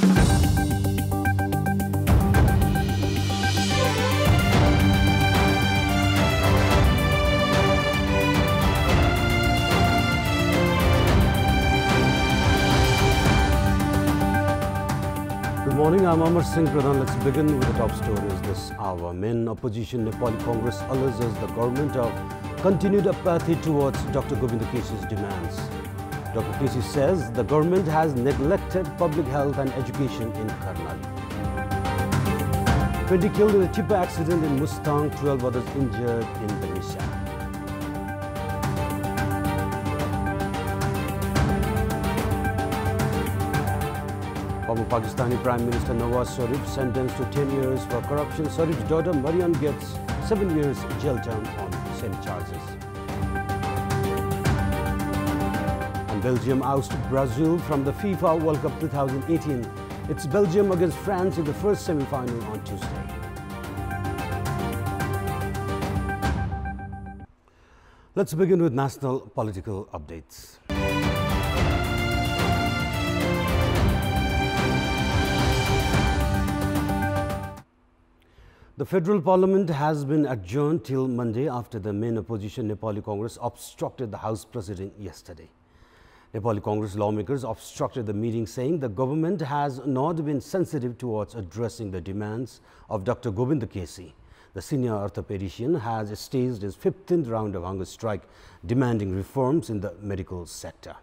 Good morning, I'm Amar Singh Pradhan. Let's begin with the top stories this hour. Main opposition Nepali Congress alleges the government of continued apathy towards Dr. Govinda Kesi's demands. Dr. Kesi says the government has neglected public health and education in Karnali. 20 killed in a tipper accident in Mustang, 12 others injured in the mishap. Former Pakistani Prime Minister Nawaz Sharif sentenced to 10 years for corruption. Sharif's daughter Mariam gets 7 years jail term on same charges. And Belgium ousted Brazil from the FIFA World Cup 2018. It's Belgium against France in the first semi-final on Tuesday. Let's begin with national political updates. The federal parliament has been adjourned till Monday after the main opposition Nepali Congress obstructed the House proceeding yesterday. Nepali Congress lawmakers obstructed the meeting, saying the government has not been sensitive towards addressing the demands of Dr. Govinda Kesi. The senior orthopedician has staged his 15th round of hunger strike, demanding reforms in the medical sector.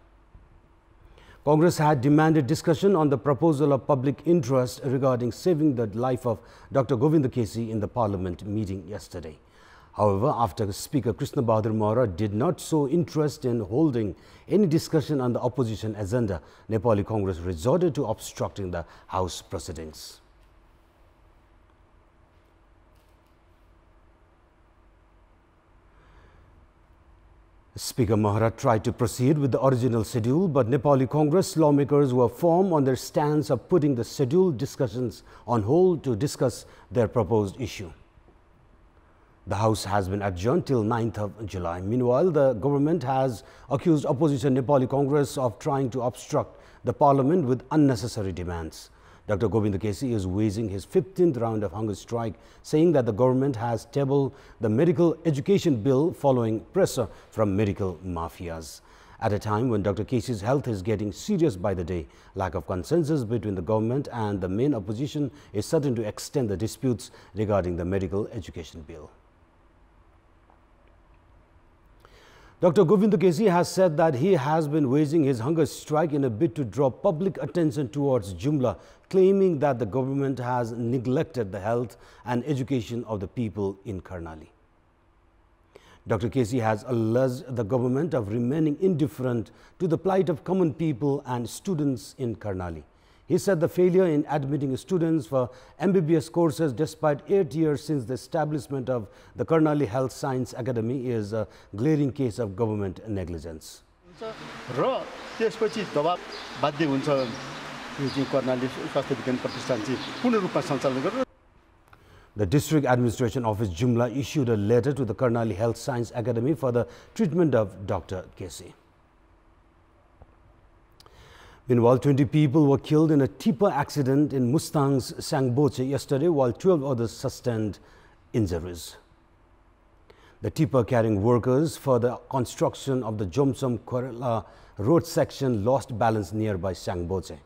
Congress had demanded discussion on the proposal of public interest regarding saving the life of Dr. Govinda Kesi in the Parliament meeting yesterday. However, after Speaker Krishna Bahadur Mahara did not show interest in holding any discussion on the opposition agenda, Nepali Congress resorted to obstructing the House proceedings. Speaker Mahara tried to proceed with the original schedule, but Nepali Congress lawmakers were firm on their stance of putting the scheduled discussions on hold to discuss their proposed issue. The House has been adjourned till 9th of July. Meanwhile, the government has accused opposition Nepali Congress of trying to obstruct the parliament with unnecessary demands. Dr. Govinda Kesi is waging his 15th round of hunger strike, saying that the government has tabled the medical education bill following pressure from medical mafias. At a time when Dr. Kesi's health is getting serious by the day, lack of consensus between the government and the main opposition is certain to extend the disputes regarding the medical education bill. Dr. Govinda Kesi has said that he has been waging his hunger strike in a bid to draw public attention towards Jumla, claiming that the government has neglected the health and education of the people in Karnali. Dr. Kesi has alleged the government of remaining indifferent to the plight of common people and students in Karnali. He said the failure in admitting students for MBBS courses despite 8 years since the establishment of the Karnali Health Science Academy is a glaring case of government negligence. The District Administration Office Jumla issued a letter to the Karnali Health Science Academy for the treatment of Dr. Kesi. Meanwhile, 20 people were killed in a tipper accident in Mustang's Sangboche yesterday, while 12 others sustained injuries. The tipper carrying workers for the construction of the Jomsom-Korela road section lost balance nearby Sangboche.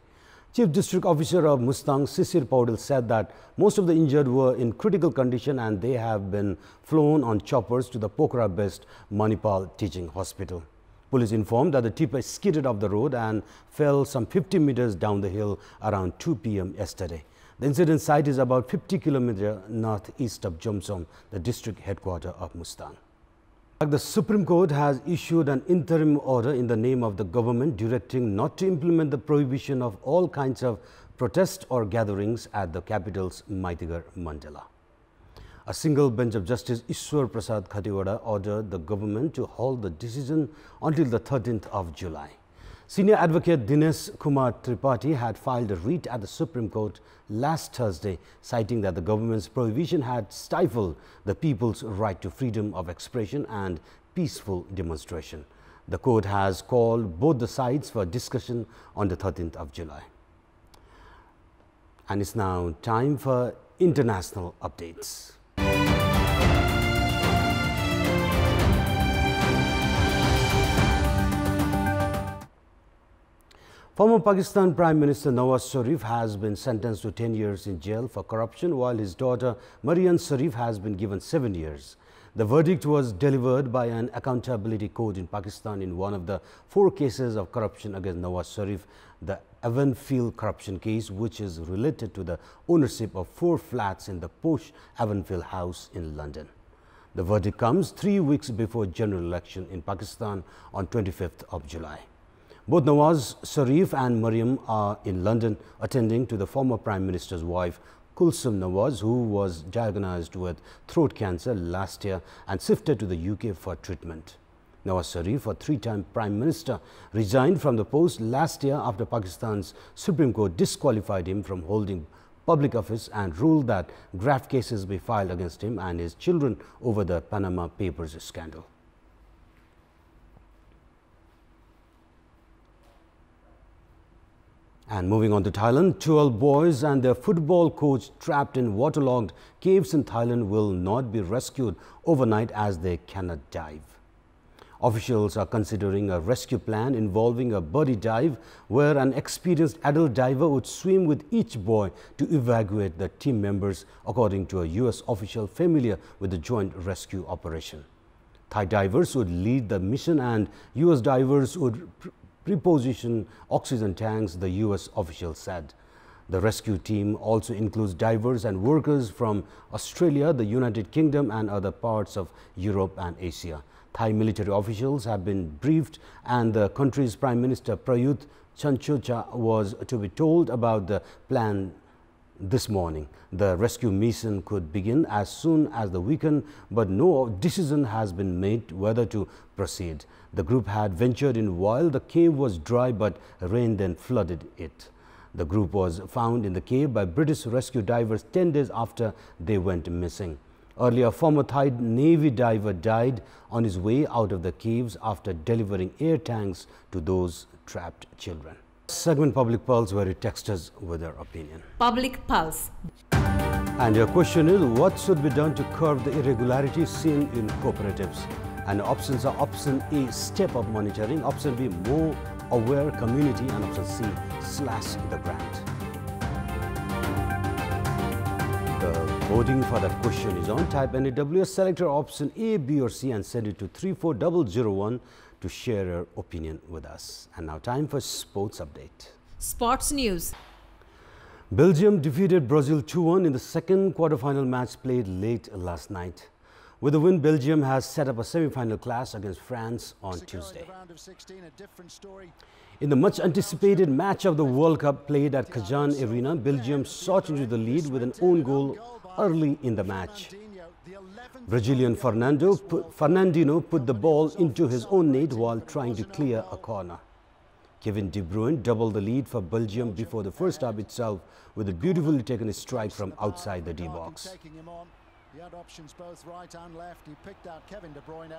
Chief District Officer of Mustang, Sisir Paudel, said that most of the injured were in critical condition and they have been flown on choppers to the Pokhara-based Manipal Teaching Hospital. Police informed that the tipper skidded off the road and fell some 50 meters down the hill around 2 p.m. yesterday. The incident site is about 50 kilometers northeast of Jomsom, the district headquarters of Mustang. The Supreme Court has issued an interim order in the name of the government directing not to implement the prohibition of all kinds of protests or gatherings at the capital's Maitigar Mandala. A single bench of Justice Ishwar Prasad Khatiwada ordered the government to hold the decision until the 13th of July. Senior advocate Dinesh Kumar Tripathi had filed a writ at the Supreme Court last Thursday, citing that the government's prohibition had stifled the people's right to freedom of expression and peaceful demonstration. The court has called both the sides for discussion on the 13th of July. And it's now time for international updates. Former Pakistan Prime Minister Nawaz Sharif has been sentenced to 10 years in jail for corruption, while his daughter Maryam Sharif has been given 7 years. The verdict was delivered by an accountability court in Pakistan in one of the 4 cases of corruption against Nawaz Sharif, the Avonfield corruption case, which is related to the ownership of 4 flats in the posh Avonfield house in London. The verdict comes 3 weeks before general election in Pakistan on 25th of July. Both Nawaz Sharif and Maryam are in London attending to the former Prime Minister's wife, Kulsum Nawaz, who was diagnosed with throat cancer last year and shifted to the UK for treatment. Nawaz Sharif, a 3-time Prime Minister, resigned from the post last year after Pakistan's Supreme Court disqualified him from holding public office and ruled that graft cases be filed against him and his children over the Panama Papers scandal. And moving on to Thailand, 12 boys and their football coach trapped in waterlogged caves in Thailand will not be rescued overnight as they cannot dive. Officials are considering a rescue plan involving a buddy dive where an experienced adult diver would swim with each boy to evacuate the team members, according to a U.S. official familiar with the joint rescue operation. Thai divers would lead the mission and U.S. divers would preposition oxygen tanks, the U.S. official said. The rescue team also includes divers and workers from Australia, the United Kingdom and other parts of Europe and Asia. Thai military officials have been briefed and the country's Prime Minister Prayut Chan-o-cha was to be told about the plan this morning. The rescue mission could begin as soon as the weekend, but no decision has been made whether to proceed. The group had ventured in while the cave was dry, but rain then flooded it. The group was found in the cave by British rescue divers 10 days after they went missing. Earlier, a former Thai Navy diver died on his way out of the caves after delivering air tanks to those trapped children. Segment Public Pulse, where you text us with your opinion. Public Pulse. And your question is, what should be done to curb the irregularities seen in cooperatives? And options are option A, step up monitoring, option B, more aware community, and option C, slash the grant. The voting for that question is on. Type NAWS, select your option A, B or C and send it to 34001 to share your opinion with us. And now time for sports update. Sports news. Belgium defeated Brazil 2-1 in the second quarter-final match played late last night. With the win, Belgium has set up a semi-final clash against France on Tuesday. In the much-anticipated match of the World Cup played at Kazan Arena, Belgium shot into the lead with an own goal early in the match. Brazilian Fernandinho put the ball into his own net while trying to clear a corner. Kevin De Bruyne doubled the lead for Belgium before the first half itself with a beautifully taken strike from outside the D-box. He had options both right and left. He picked out Kevin De Bruyne,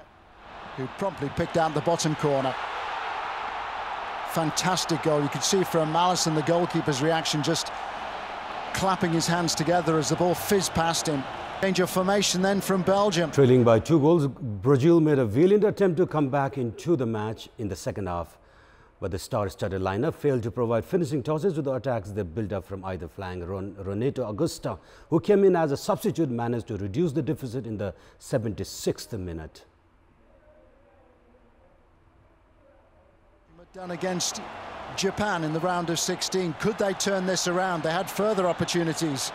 who promptly picked out the bottom corner. Fantastic goal. You could see from Alisson, the goalkeeper's reaction, just clapping his hands together as the ball fizzed past him. Change of formation then from Belgium. Trailing by 2 goals, Brazil made a valiant attempt to come back into the match in the second half. But the star-studded lineup failed to provide finishing touches to the attacks they built up from either flank. Renato Augusta, who came in as a substitute, managed to reduce the deficit in the 76th minute. Done against Japan in the round of 16. Could they turn this around? They had further opportunities.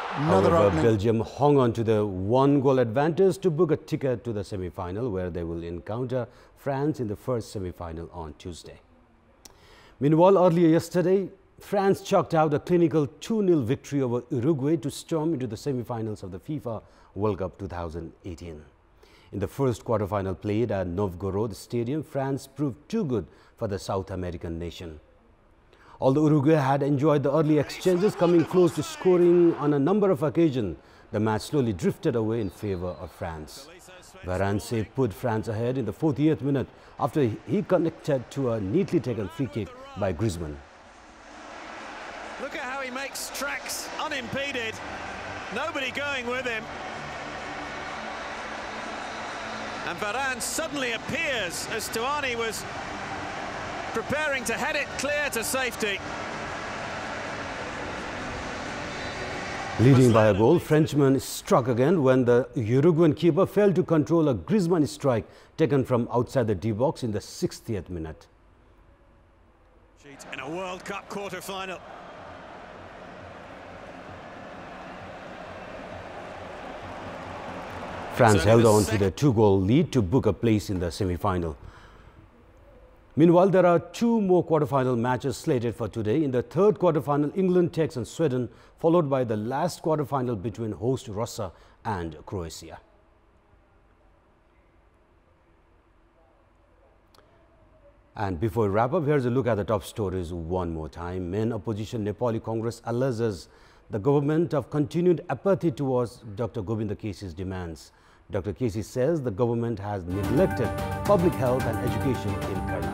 However, Belgium hung on to the 1-goal advantage to book a ticket to the semi-final, where they will encounter France in the first semi-final on Tuesday. Meanwhile, earlier yesterday, France chalked out a clinical 2-0 victory over Uruguay to storm into the semi-finals of the FIFA World Cup 2018. In the first quarter-final played at Novgorod Stadium, France proved too good for the South American nation. Although Uruguay had enjoyed the early exchanges, coming close to scoring on a number of occasions, the match slowly drifted away in favor of France. Varane put France ahead in the 48th minute after he connected to a neatly taken free kick by Griezmann. he makes tracks unimpeded. Nobody going with him. And Varane suddenly appears as Stuani was preparing to head it clear to safety. Leading by a goal, Frenchman struck again when the Uruguayan keeper failed to control a Griezmann strike taken from outside the D-box in the 60th minute. In a World Cup quarter-final. France held on to the 2-goal lead to book a place in the semi-final. Meanwhile, there are 2 more quarter-final matches slated for today. In the third quarter-final, England takes on Sweden, followed by the last quarter-final between host Russia and Croatia. And before we wrap up, here's a look at the top stories one more time. Main opposition Nepali Congress alleges the government of continued apathy towards Dr. Govinda Keshi's demands. Dr. Keshi says the government has neglected public health and education in Kerala.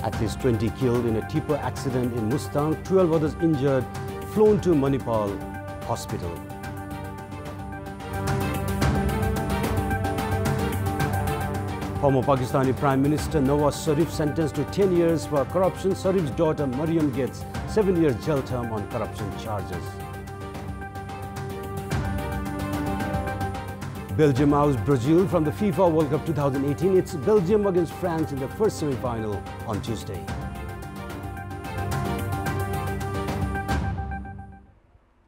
At least 20 killed in a tipper accident in Mustang, 12 others injured, flown to Manipal Hospital. Former Pakistani Prime Minister Nawaz Sharif sentenced to 10 years for corruption. Sharif's daughter Mariam gets 7 years jail term on corruption charges. Belgium oust Brazil from the FIFA World Cup 2018. It's Belgium against France in the first semi-final on Tuesday.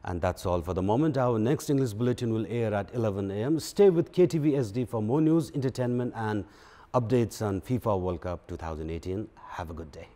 And that's all for the moment. Our next English bulletin will air at 11 a.m. Stay with KTV SD for more news, entertainment and updates on FIFA World Cup 2018. Have a good day.